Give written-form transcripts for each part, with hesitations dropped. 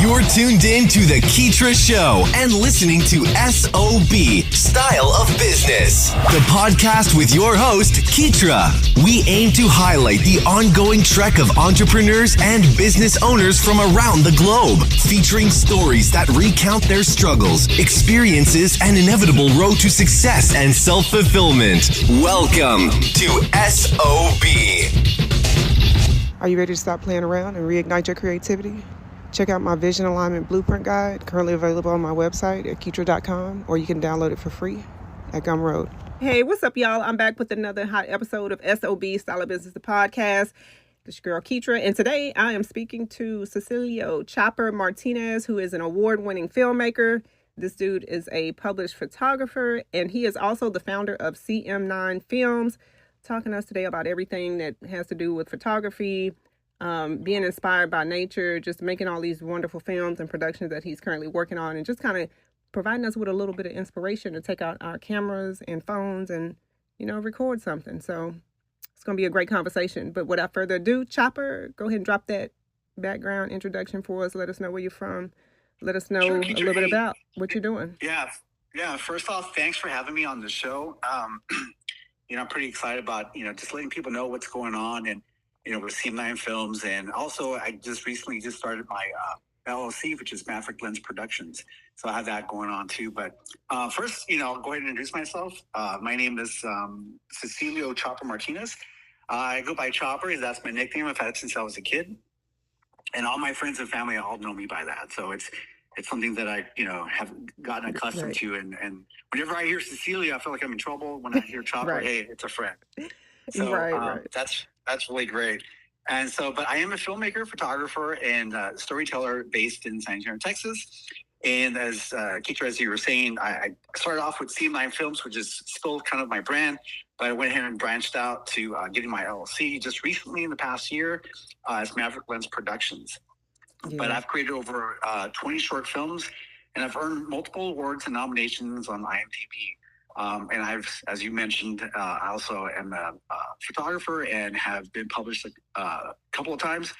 You're tuned in to The Keitra Show and listening to SOB, Style of Business, the podcast with your host, Keitra. We aim to highlight the ongoing trek of entrepreneurs and business owners from around the globe, featuring stories that recount their struggles, experiences, and inevitable road to success and self-fulfillment. Welcome to SOB. Are you ready to stop playing around and reignite your creativity? Check out my Vision Alignment Blueprint Guide, currently available on my website at keitra.com, or you can download it for free at Gumroad. Hey, what's up, y'all? I'm back with another hot episode of SOB, Style of Business, the podcast. This your girl, Keitra, and today I am speaking to Cecilio Chopper Martinez, who is an award-winning filmmaker. This dude is a published photographer, and he is also the founder of CM9 Films, talking to us today about everything that has to do with photography, being inspired by nature, just making all these wonderful films and productions that he's currently working on, and just kind of providing us with a little bit of inspiration to take out our cameras and phones and, record something. So it's going to be a great conversation. But without further ado, Chopper, go ahead and drop that background introduction for us. Let us know where you're from. Let us know a little bit about what you're doing. Yeah. First off, thanks for having me on the show. I'm pretty excited about, just letting people know what's going on and, with CM9 Films. And also, I just recently started my LLC, which is Maverick Lens Productions. So I have that going on too. But first, I'll go ahead and introduce myself. My name is Cecilio Chopper Martinez. I go by Chopper. That's my nickname. I've had it since I was a kid. And all my friends and family all know me by that. So it's something that I, have gotten accustomed to. And whenever I hear Cecilio, I feel like I'm in trouble. When I hear Chopper, hey, it's a friend. So right. That's really great. And so, but I am a filmmaker, photographer, and storyteller based in San Antonio, Texas. And as Keitra, as you were saying, I started off with CM9 Films, which is still kind of my brand, but I went ahead and branched out to getting my LLC just recently in the past year as Maverick Lens Productions. Yeah. But I've created over 20 short films, and I've earned multiple awards and nominations on IMDb. And I've, as you mentioned, I also am a photographer and have been published a couple of times.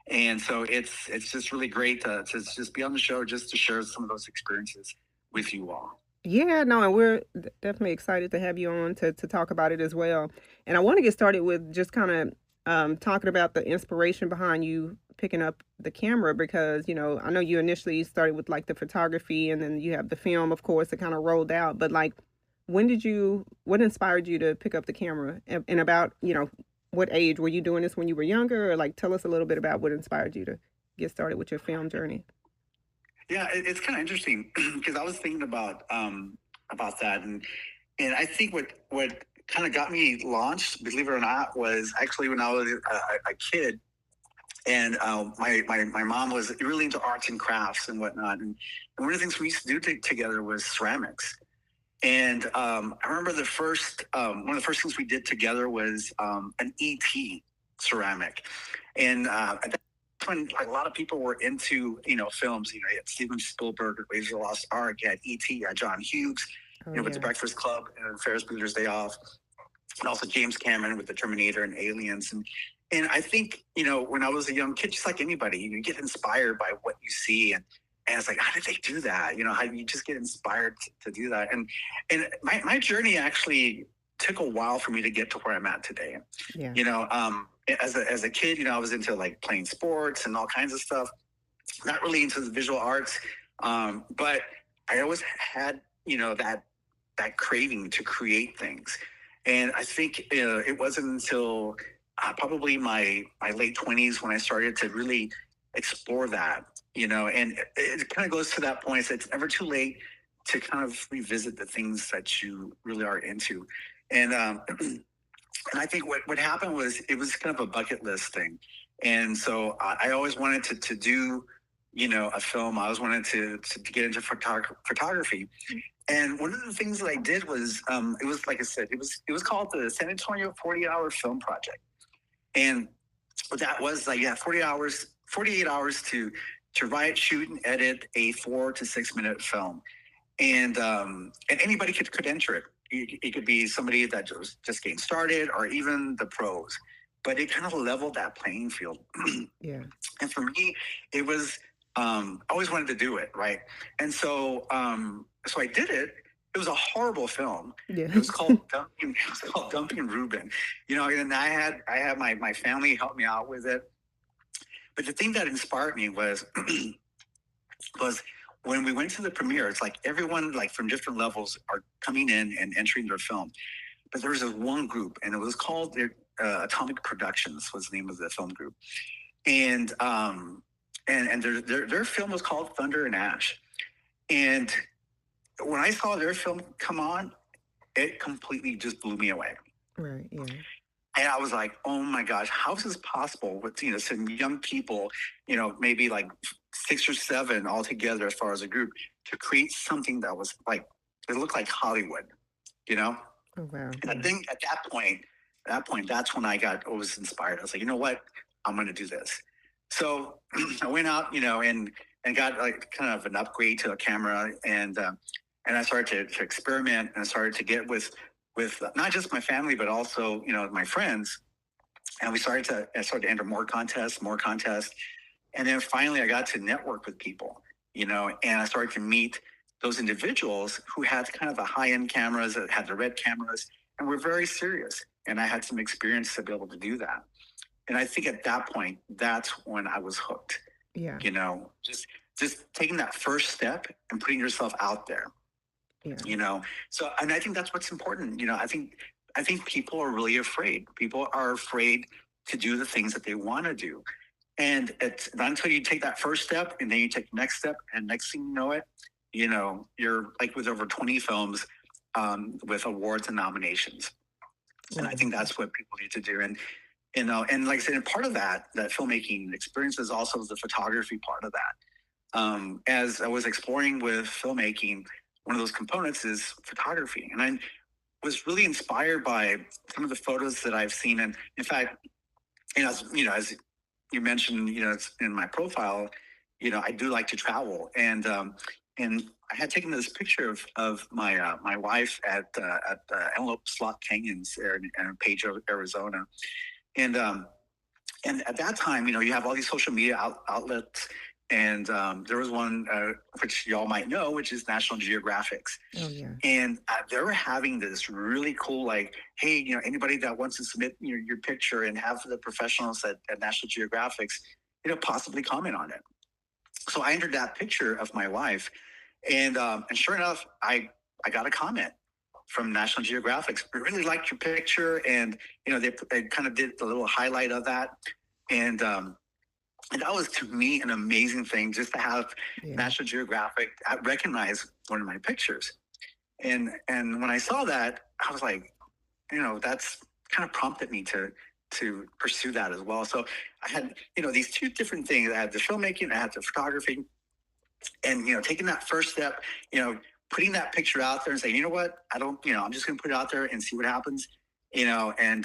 And so it's just really great to just be on the show, just to share some of those experiences with you all. Yeah, no, and we're definitely excited to have you on to talk about it as well. And I want to get started with just kind of talking about the inspiration behind you picking up the camera, because, I know you initially started with like the photography, and then you have the film, of course, that kind of rolled out. But like, what inspired you to pick up the camera, and about, what age? Were you doing this when you were younger, or like, tell us a little bit about what inspired you to get started with your film journey? Yeah, it's kind of interesting because I was thinking about that, and I think what kind of got me launched, believe it or not, was actually when I was a kid, and my mom was really into arts and crafts and whatnot, and one of the things we used to do together was ceramics. And I remember one of the first things we did together was an ET ceramic. And at that when a lot of people were into, films, you had Steven Spielberg, Raiders of the Lost Ark, you had ET, you had John Hughes, with The Breakfast Club and Ferris Bueller's Day Off, and also James Cameron with The Terminator and Aliens. And I think, when I was a young kid, just like anybody, you get inspired by what you see, and it's like, how did they do that? How do you just get inspired to do that? And my journey actually took a while for me to get to where I'm at today. Yeah. As a kid, I was into like playing sports and all kinds of stuff, not really into the visual arts. But I always had, that craving to create things. And I think it wasn't until probably my late 20s when I started to really explore that. And it kind of goes to that point. It's never too late to kind of revisit the things that you really are into. And I think what happened was it was kind of a bucket list thing. And so I always wanted to do, a film. I always wanted to get into photography. And one of the things that I did was, it was, like I said, it was called the San Antonio 48-Hour Film Project. And that was like, 48 hours to write, shoot, and edit a 4 to 6 minute film. And anybody could enter it. It could be somebody that was just getting started, or even the pros. But it kind of leveled that playing field. Yeah. And for me, it was I always wanted to do it, right? And so I did it. It was a horrible film. Yeah. It was called Dumping. It was called Dumping Reuben. And I had my family help me out with it. But the thing that inspired me was was when we went to the premiere. It's like everyone like from different levels are coming in and entering their film. But there was this one group, and it was called Atomic Productions was the name of the film group, and their film was called Thunder and Ash. And when I saw their film come on, it completely just blew me away. Right. Yeah. And I was like, oh my gosh, how is this possible with, some young people, maybe like 6 or 7 all together as far as a group to create something that was like, it looked like Hollywood, you know? Oh, wow. And I think at that point, that's when I was inspired. I was like, you know what? I'm going to do this. So I went out, and got like kind of an upgrade to a camera, and I started to experiment, and I started to get with not just my family, but also, my friends. And I started to enter more contests. And then finally I got to network with people, and I started to meet those individuals who had kind of the high-end cameras, that had the red cameras, and were very serious. And I had some experience to be able to do that. And I think at that point, that's when I was hooked. Yeah. Just taking that first step and putting yourself out there. Yeah. So, and I think that's what's important. I think people are really afraid. People are afraid to do the things that they want to do. And it's not until you take that first step, and then you take the next step, and next thing you know it, you're like with over 20 films with awards and nominations. And I think that's what people need to do. And and like I said, and part of that filmmaking experience is also the photography part of that. As I was exploring with filmmaking, one of those components is photography. And I was really inspired by some of the photos that I've seen. And in fact, as you mentioned, it's in my profile, I do like to travel. And I had taken this picture of my wife at Antelope Slot Canyons there in Page, Arizona. And at that time, you have all these social media outlets. And there was one which y'all might know, which is National Geographic's. Oh, yeah. And they were having this really cool, like, hey, anybody that wants to submit your picture, and have the professionals at National Geographic's, possibly comment on it. So I entered that picture of my wife, and sure enough, I got a comment from National Geographic. We really liked your picture, and they kind of did the little highlight of that, and that was, to me, an amazing thing, just to have National Geographic recognize one of my pictures. And when I saw that, I was like, that's kind of prompted me to pursue that as well. So I had, these two different things. I had the filmmaking, I had the photography, and, taking that first step, putting that picture out there and saying, you know what, I'm just going to put it out there and see what happens, and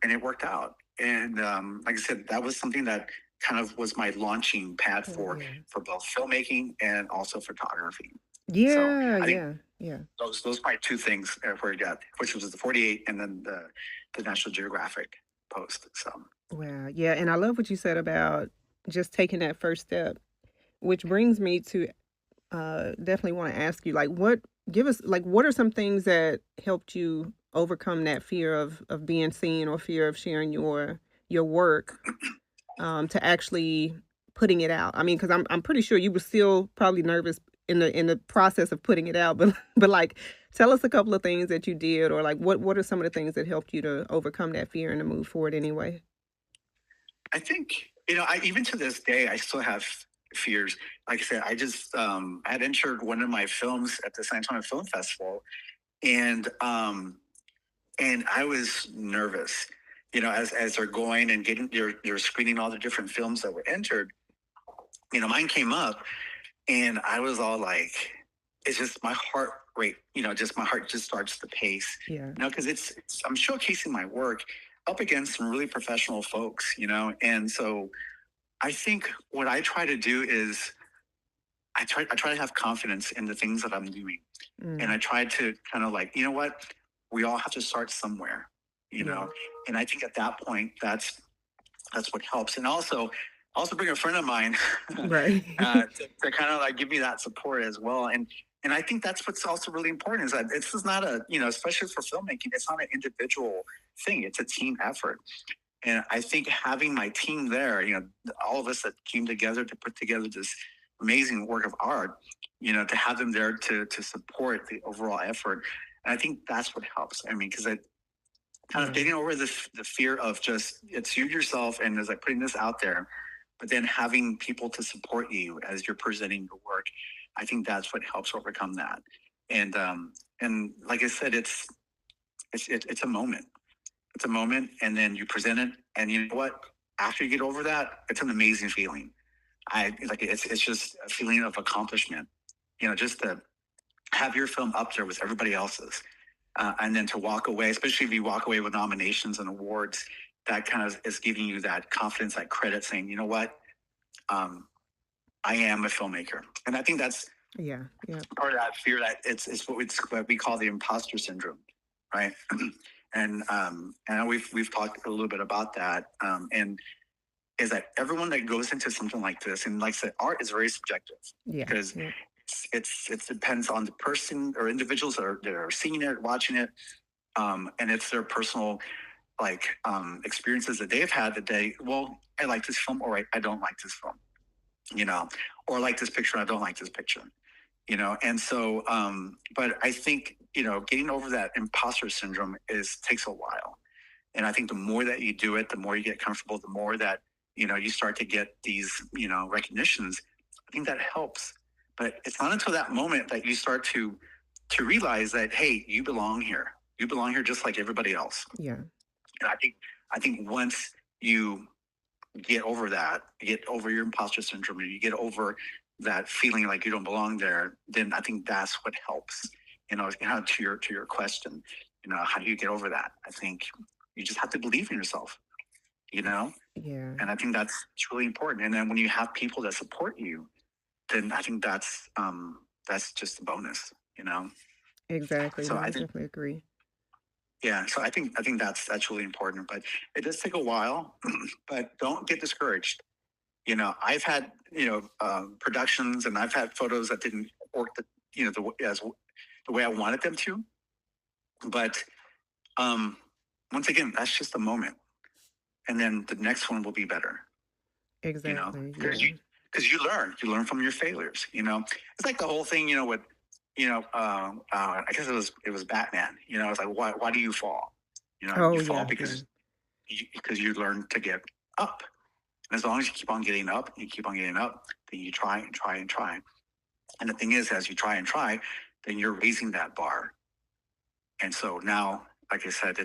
it worked out. And like I said, that was something that kind of was my launching pad for both filmmaking and also photography. Yeah, so yeah. Those probably two things where you got, which was the 48 and then the National Geographic post. So wow, yeah, and I love what you said about just taking that first step, which brings me to definitely want to ask you, like, what are some things that helped you overcome that fear of being seen, or fear of sharing your work, to actually putting it out? I mean, because I'm pretty sure you were still probably nervous in the process of putting it out, but like, tell us a couple of things that you did, or like what are some of the things that helped you to overcome that fear and to move forward anyway? I think, I even to this day, I still have fears. Like I said, I just I had entered one of my films at the San Antonio Film Festival, and I was nervous, as they're going and getting, you're screening all the different films that were entered. Mine came up, and I was all like, it's just my heart rate, just my heart just starts to pace. Yeah. Because I'm showcasing my work up against some really professional folks, and so I think what I try to do is I try to have confidence in the things that I'm doing. And I try to kind of like, what, we all have to start somewhere, and I think at that point, that's what helps. And also, also bring a friend of mine Right. to kind of like give me that support as well. And I think that's what's also really important is that this is not a, especially for filmmaking, it's not an individual thing. It's a team effort. And I think having my team there, all of us that came together to put together this amazing work of art, to have them there to support the overall effort. And I think that's what helps. I mean, because I kind of getting over the fear of just it's you yourself and there's like putting this out there, but then having people to support you as you're presenting your work. I think that's what helps overcome that. And like I said, it's a moment. It's a moment, and then you present it, and you know what? After you get over that, it's an amazing feeling. It's just a feeling of accomplishment. Just to have your film up there with everybody else's, and then to walk away, especially if you walk away with nominations and awards, that kind of is giving you that confidence, that credit, saying, you know what, I am a filmmaker, and I think that's part of that fear that it's what we call the imposter syndrome, right? And we've talked a little bit about that, and is that everyone that goes into something like this, and like I said, art is very subjective because it depends on the person or individuals that are seeing it, watching it, and it's their personal experiences that they've had that I like this film or I don't like this film, or I like this picture, I don't like this picture. And so, but I think, getting over that imposter syndrome takes a while. And I think the more that you do it, the more you get comfortable, the more that, you start to get these, recognitions. I think that helps. But it's not until that moment that you start to realize that, hey, you belong here. You belong here just like everybody else. Yeah. And I think once you get over that, get over your imposter syndrome, and you get over that feeling like you don't belong there, then I think that's what helps. To your question, how do you get over that? I think you just have to believe in yourself, Yeah. And I think that's really important. And then when you have people that support you, then I think that's just a bonus, Exactly. So I definitely agree. Yeah, so I think that's really important, but it does take a while. But don't get discouraged. I've had productions, and I've had photos that didn't work the way I wanted them to. But once again, that's just a moment, and then the next one will be better. Exactly. Because you learn from your failures. It's like the whole thing. With I guess it was Batman. It's like why do you fall? You fall because you learn to get up. And as long as you keep on getting up, then you try and try and try. And the thing is, as you try and try, then you're raising that bar. And so now, like I said,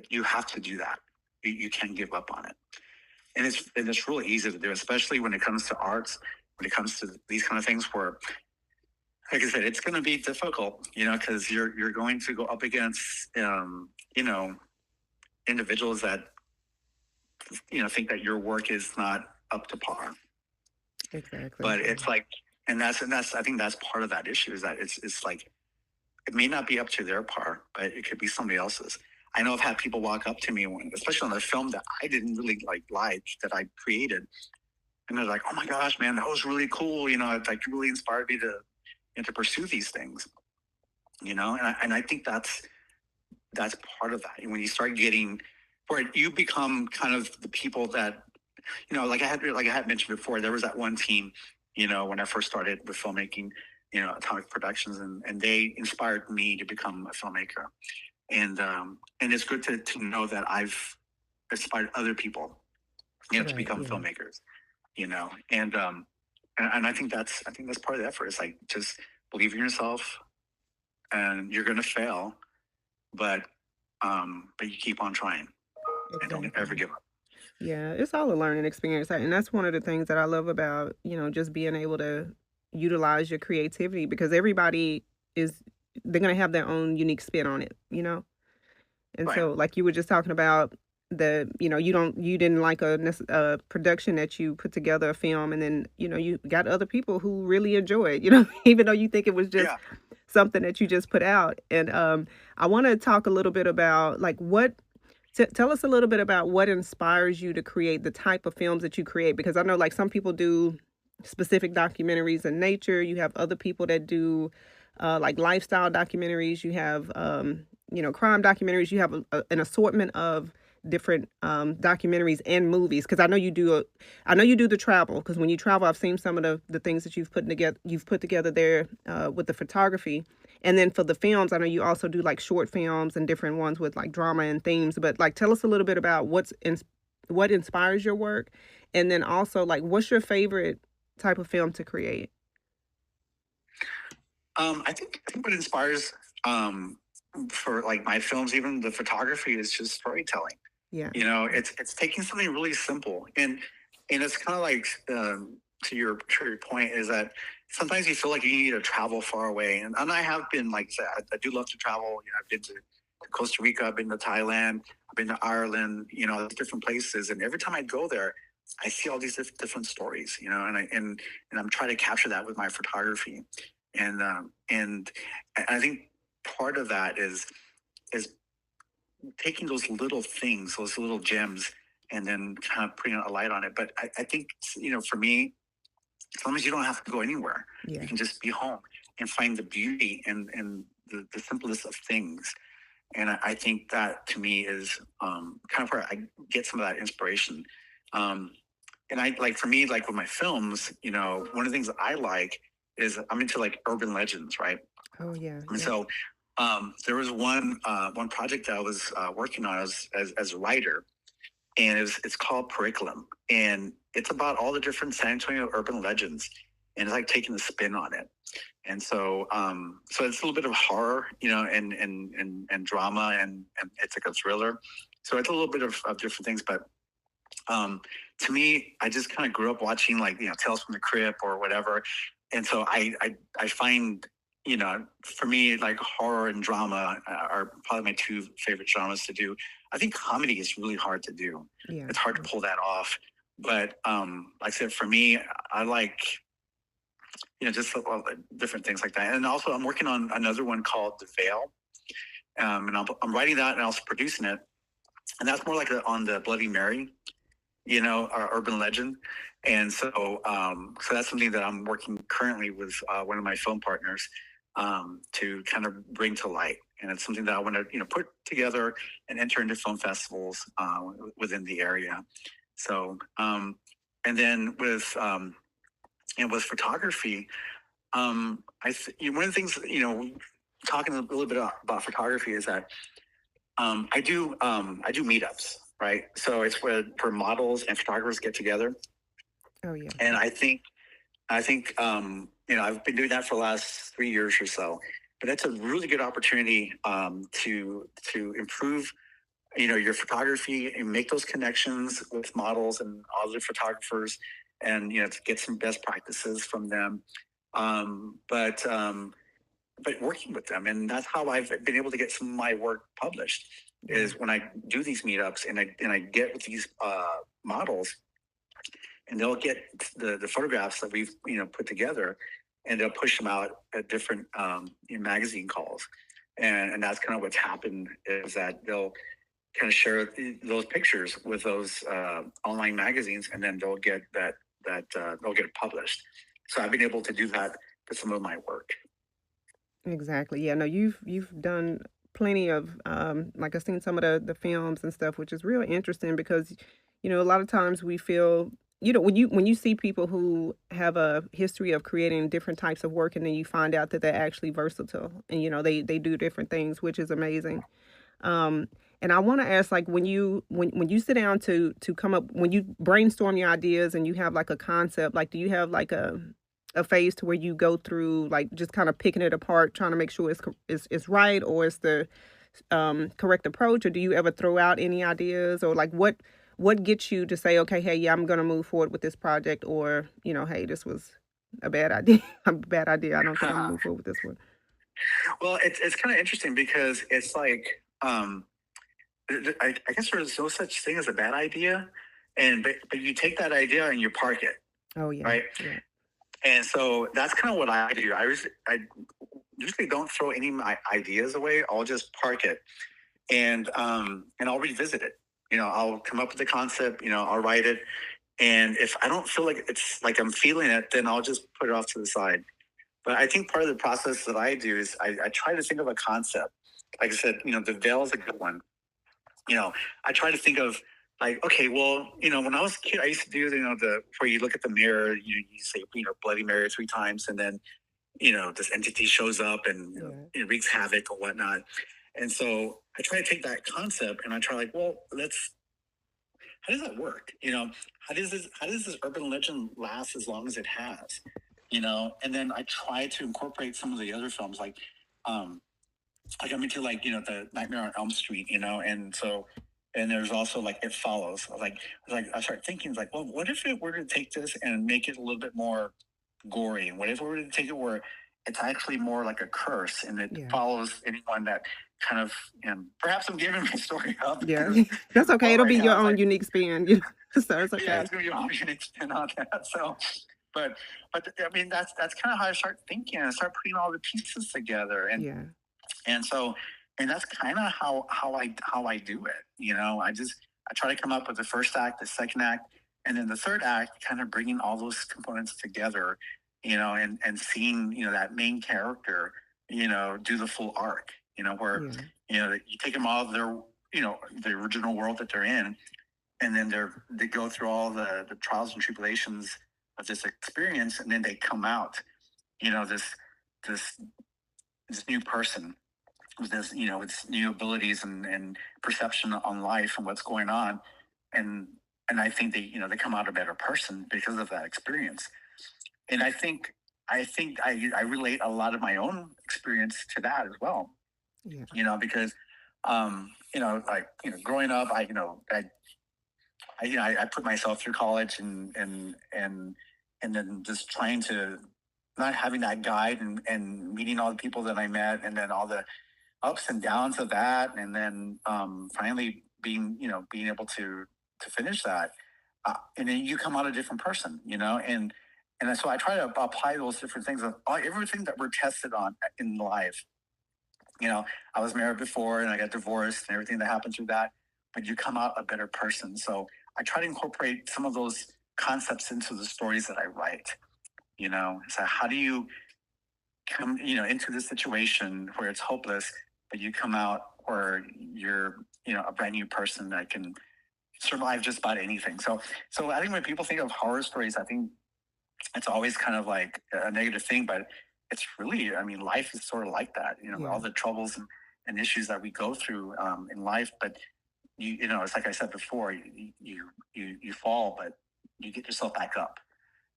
you have to do that. You can't give up on it. And it's really easy to do, especially when it comes to arts, when it comes to these kind of things where, like I said, it's going to be difficult, because you're going to go up against, individuals that, think that your work is not up to par. Exactly. But it's like, and that's I think that's part of that issue, is that it's like, it may not be up to their par, but it could be somebody else's. I know I've had people walk up to me, especially on a film that I didn't really like that I created, and they're like, "Oh my gosh, man, that was really cool. It like really inspired me to pursue these things." And I think that's part of that. And when you start getting where you become kind of the people that, like I had mentioned before, there was that one team, when I first started with filmmaking, Atomic Productions, and they inspired me to become a filmmaker. And it's good to know that I've inspired other people, to become filmmakers, and I think that's part of the effort. It's like, just believe in yourself, and you're going to fail, but you keep on trying, and don't ever give up. Yeah, it's all a learning experience. And that's one of the things that I love about, just being able to utilize your creativity, because everybody they're going to have their own unique spin on it, And Right. So like you were just talking about you didn't like a production that you put together, a film, and then, you got other people who really enjoy it, even though you think it was just something that you just put out. And I want to talk a little bit about like what Tell us a little bit about what inspires you to create the type of films that you create, because I know like some people do specific documentaries in nature. You have other people that do like lifestyle documentaries. You have crime documentaries. You have an assortment of different documentaries and movies. Because I know you do the travel. Because when you travel, I've seen some of the things that you've put together there with the photography. And then for the films, I know you also do like short films and different ones with like drama and themes. But like, tell us a little bit about what inspires your work, and then also like, what's your favorite type of film to create? I think what inspires for like my films, even the photography, is just storytelling. Yeah. It's taking something really simple, and it's kind of like to your point is that sometimes you feel like you need to travel far away, and I have been, like I said, I do love to travel. I've been to Costa Rica, I've been to Thailand, I've been to Ireland, different places, and every time I go there, I see all these different stories, and I'm trying to capture that with my photography, and I think part of that is taking those little things, those little gems, and then kind of putting a light on it. But I think, for me, sometimes you don't have to go anywhere. Yeah. You can just be home and find the beauty and the simplest of things. And I think that to me is kind of where I get some of that inspiration. And I like, for me, like with my films, one of the things that I like is I'm into like urban legends, right? Oh yeah. And so there was one project that I was working on as a writer, and it's called Curriculum, and it's about all the different San Antonio urban legends, and it's like taking a spin on it. And so so it's a little bit of horror, and drama, and it's like a thriller. So it's a little bit of different things, but to me, I just kind of grew up watching like Tales from the Crypt or whatever, and so I find, for me, like horror and drama are probably my two favorite genres to do. I think comedy is really hard to do. Yeah. It's hard to pull that off. But like I said, for me, I like, just different things like that. And also, I'm working on another one called The Veil, and I'm writing that and also producing it. And that's more like on the Bloody Mary, our urban legend. And so, so that's something that I'm working currently with one of my film partners to kind of bring to light. And it's something that I want to, put together and enter into film festivals within the area. So, and then with photography, one of the things, talking a little bit about photography is that I do meetups, right? So it's where models and photographers get together. Oh yeah. And I think I've been doing that for the last 3 years or so. But that's a really good opportunity to improve, your photography and make those connections with models and other photographers, and to get some best practices from them. But working with them, and that's how I've been able to get some of my work published. Is when I do these meetups and I get with these models, and they'll get the photographs that we've put together, and they'll push them out at different magazine calls, and that's kind of what's happened, is that they'll kind of share those pictures with those online magazines, and then they'll get they'll get it published. So I've been able to do that with some of my work. Exactly. Yeah. No, you've done plenty of like I've seen some of the films and stuff, which is real interesting because a lot of times we feel when you see people who have a history of creating different types of work, and then you find out that they're actually versatile, and they do different things, which is amazing. And I want to ask, like, when you sit down to come up, when you brainstorm your ideas and you have like a concept, like, do you have like a phase to where you go through like just kind of picking it apart, trying to make sure it's right, or it's the correct approach, or do you ever throw out any ideas, or like what gets you to say, okay, hey, yeah, I'm gonna move forward with this project, or hey, this was a bad idea. A bad idea. I don't think I'm gonna move forward with this one. Well, it's kind of interesting because it's like I guess there's no such thing as a bad idea, but you take that idea and you park it. Oh yeah. Right. Yeah. And so that's kind of what I do. I usually don't throw any of my ideas away. I'll just park it and I'll revisit it. I'll come up with the concept. I'll write it, and if I don't feel like it's like I'm feeling it, then I'll just put it off to the side. But I think part of the process that I do is I try to think of a concept. Like I said, the veil is a good one. I try to think of like, okay, well, when I was a kid, I used to do, where you look at the mirror, you say, Bloody Mary 3 times, and then, this entity shows up and it wreaks havoc or whatnot. And so I try to take that concept and I try like, well, how does that work? How does this urban legend last as long as it has? And then I try to incorporate some of the other films like I'm into the Nightmare on Elm Street, and so and there's also like It Follows. Like I start thinking like, well, what if it were to take this and make it a little bit more gory? What if we were to take it where it's actually more like a curse and it follows anyone that kind of perhaps I'm giving my story up. Yeah, that's okay. It'll be your own unique spin. So it's okay. Yeah, it's gonna be your own unique spin on that. So, but I mean that's kind of how I start thinking. I start putting all the pieces together, and so that's kind of how I do it. I try to come up with the first act, the second act, and then the third act, kind of bringing all those components together, and seeing that main character, do the full arc, where you take them out of their the original world that they're in, and then they go through all the trials and tribulations of this experience, and then they come out, this new person with this, its new abilities and perception on life and what's going on, and I think they come out a better person because of that experience. And I think I relate a lot of my own experience to that as well. Because growing up, I put myself through college and then just trying to not having that guide and meeting all the people that I met, and then all the ups and downs of that, and then finally being able to finish that, and then you come out a different person, and so I try to apply those different things of everything that we're tested on in life. I was married before and I got divorced and everything that happened through that, but you come out a better person. So I try to incorporate some of those concepts into the stories that I write. So how do you come into this situation where it's hopeless, but you come out where you're a brand new person that can survive just about anything. So I think when people think of horror stories, I think it's always kind of like a negative thing, but it's really, I mean, life is sort of like that, all the troubles and issues that we go through in life. But it's like I said before, you fall, but you get yourself back up.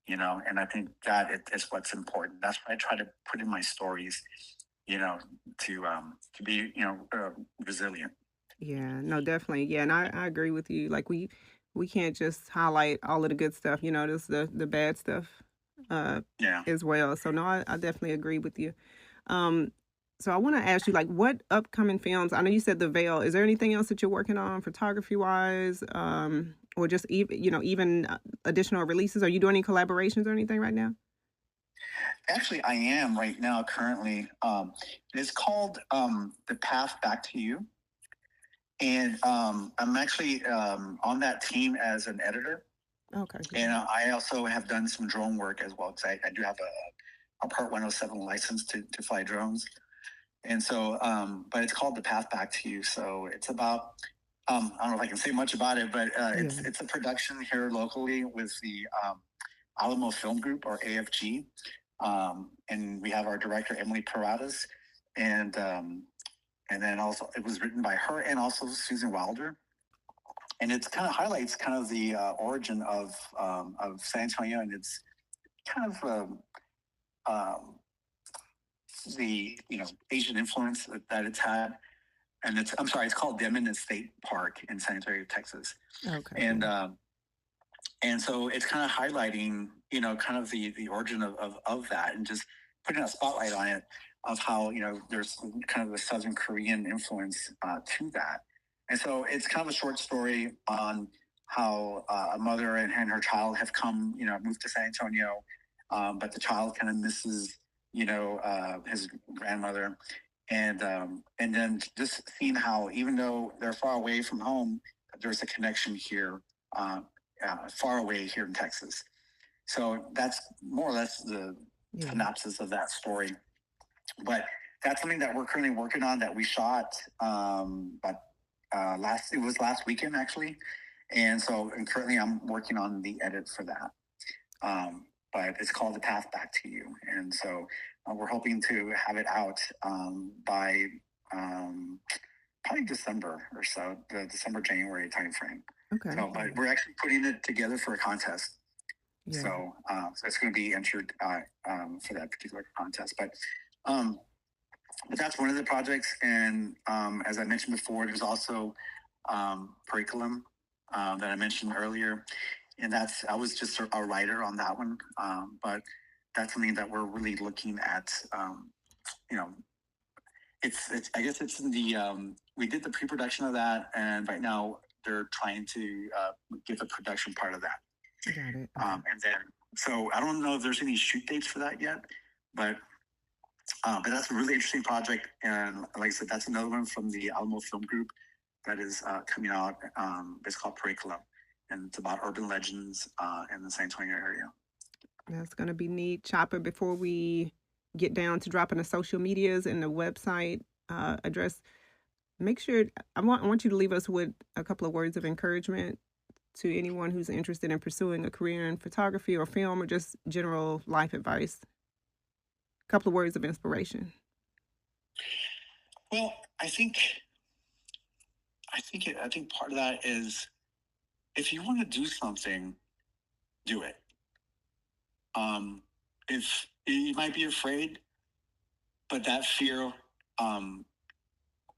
And I think that is what's important. That's what I try to put in my stories, to be, resilient. Yeah, no, definitely. Yeah, and I agree with you. Like we can't just highlight all of the good stuff, this the bad stuff as well. So no, I definitely agree with you. So I want to ask you, like, what upcoming films? I know you said The Veil. Is there anything else that you're working on photography wise? Or just even additional releases? Are you doing any collaborations or anything right now? Actually, I am right now currently. It's called The Path Back to You. And I'm actually on that team as an editor. Okay. And I also have done some drone work as well, because I do have a Part 107 license to fly drones. And so, but it's called The Path Back to You. So it's about, I don't know if I can say much about it, but it's a production here locally with the Alamo Film Group, or AFG. And we have our director, Emily Paradas, and then also it was written by her and also Susan Wilder. And it kind of highlights kind of the origin of San Antonio, and it's kind of the Asian influence that it's had. And it's called Demon State Park in San Antonio, Texas. Okay. And so it's kind of highlighting kind of the origin of that, and just putting a spotlight on it, of how there's kind of a Southern Korean influence to that. And so it's kind of a short story on how a mother and her child have moved to San Antonio, but the child kind of misses his grandmother, And then just seeing how, even though they're far away from home, there's a connection here, far away here in Texas. So that's more or less the synopsis of that story. But that's something that we're currently working on, that we shot it was last weekend actually. And currently I'm working on the edit for that. But it's called The Path Back to You. And so we're hoping to have it out by probably December or so, the December, January timeframe. Okay. So, but we're actually putting it together for a contest. Yeah. So it's going to be entered for that particular contest. But that's one of the projects. And as I mentioned before, there's also curriculum that I mentioned earlier. And I was just a writer on that one. But that's something that we're really looking at. I guess it's in the, we did the pre-production of that. And right now they're trying to get the production part of that. Got it. And then, so I don't know if there's any shoot dates for that yet, but that's a really interesting project. And like I said, that's another one from the Alamo Film Group that is coming out. It's called Curriculum, and it's about urban legends in the San Antonio area. That's going to be neat. Chopper, before we get down to dropping the social medias and the website address, make sure, I want you to leave us with a couple of words of encouragement to anyone who's interested in pursuing a career in photography or film, or just general life advice. A couple of words of inspiration. Well, I think part of that is, if you want to do something, do it. If you might be afraid, but that fear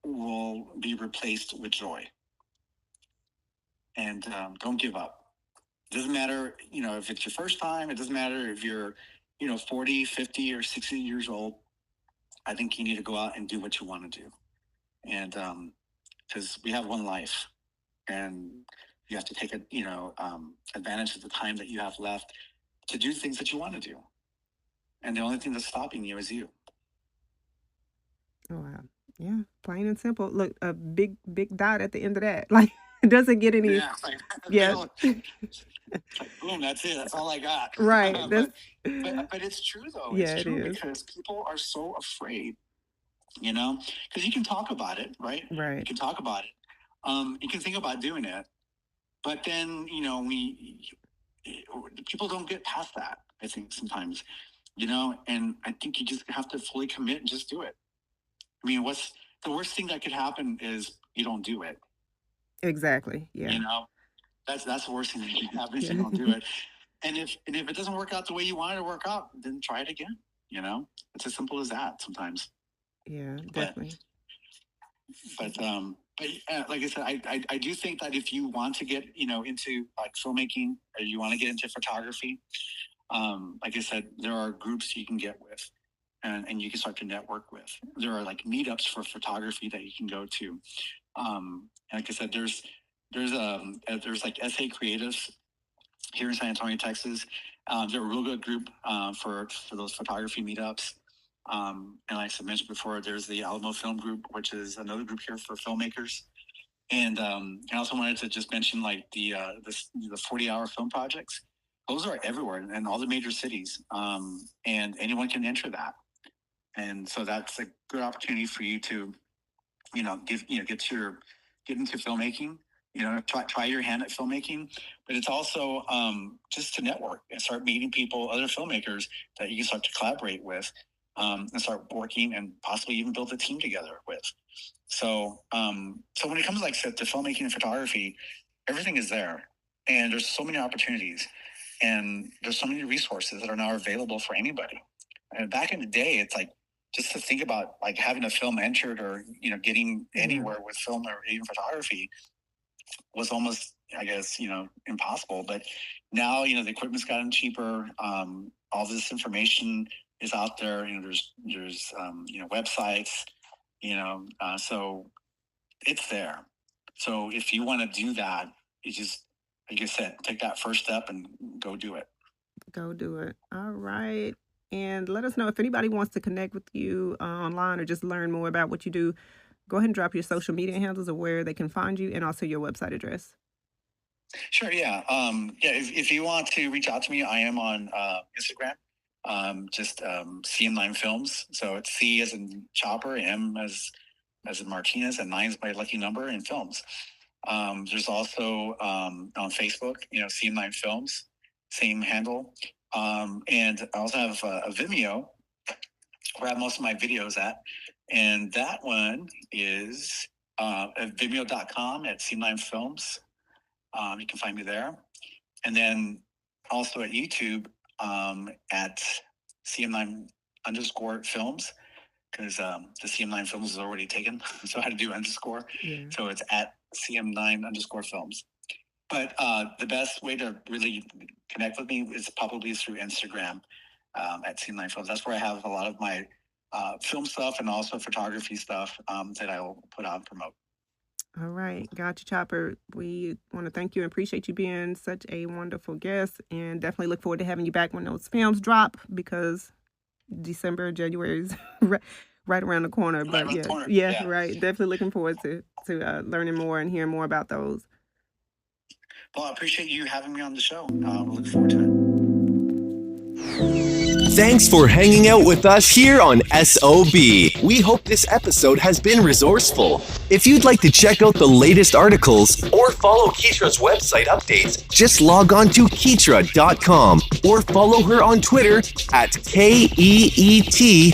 will be replaced with joy. And don't give up. It doesn't matter, if it's your first time. It doesn't matter if you're, 40, 50, or 60 years old. I think you need to go out and do what you want to do. And because we have one life, and you have to take advantage of the time that you have left to do things that you want to do. And the only thing that's stopping you is you. Oh, wow. Yeah, plain and simple. Look, a big dot at the end of that. Like, it doesn't get any. Yeah. Boom, that's it. That's all I got. Right. But it's true, though. Yeah, it's true, it is. because people are so afraid, because you can talk about it, right? Right. You can talk about it. You can think about doing it. But then, people don't get past that, I think, sometimes, and I think you just have to fully commit and just do it. I mean, what's the worst thing that could happen is you don't do it. Exactly. Yeah. That's the worst thing that can happen is you don't do it. And if it doesn't work out the way you want it to work out, then try it again. It's as simple as that sometimes. Yeah, definitely. But like I said, I do think that if you want to get into like filmmaking, or you want to get into photography, like I said, there are groups you can get with, and you can start to network with. There are like meetups for photography that you can go to. Like I said, there's like SA Creatives here in San Antonio, Texas. They're a real good group for those photography meetups. And like I mentioned before, there's the Alamo Film Group, which is another group here for filmmakers. And I also wanted to just mention like the 40-hour film projects. Those are everywhere in all the major cities, and anyone can enter that. And so that's a good opportunity for you to, get into filmmaking. Try your hand at filmmaking, but it's also just to network and start meeting people, other filmmakers that you can start to collaborate with, and start working and possibly even build a team together with. So when it comes like to filmmaking and photography, everything is there, and there's so many opportunities, and there's so many resources that are now available for anybody. And back in the day, it's like, just to think about like having a film entered, or getting anywhere with film or even photography was almost, I guess, impossible. But now, the equipment's gotten cheaper. All this information is out there. There's websites. So it's there. So if you want to do that, you just, like I said, take that first step and go do it. Go do it. All right. And let us know if anybody wants to connect with you online or just learn more about what you do. Go ahead and drop your social media handles of where they can find you and also your website address. Sure. Yeah. If you want to reach out to me, I am on Instagram. Just CM9 Films. So it's C as in Chopper, M as in Martinez, and 9 is my lucky number in films. There's also on Facebook, CM9 Films, same handle. And I also have a Vimeo where I have most of my videos at. And that one is at vimeo.com at CM9 Films. You can find me there. And then also at YouTube at CM9_films, because the CM9 Films is already taken. So I had to do underscore. Yeah. So it's at CM9_films. But the best way to really connect with me is probably through Instagram at CM9 Films. That's where I have a lot of my film stuff and also photography stuff that I'll put out and promote. All right. Gotcha, Chopper. We want to thank you and appreciate you being such a wonderful guest, and definitely look forward to having you back when those films drop, because December, January is right around the corner. But yeah, right. Definitely looking forward to learning more and hearing more about those. Well, I appreciate you having me on the show. We'll look forward to it. Thanks for hanging out with us here on SOB. We hope this episode has been resourceful. If you'd like to check out the latest articles or follow Keetra's website updates, just log on to Keetra.com or follow her on Twitter at KEETRIA.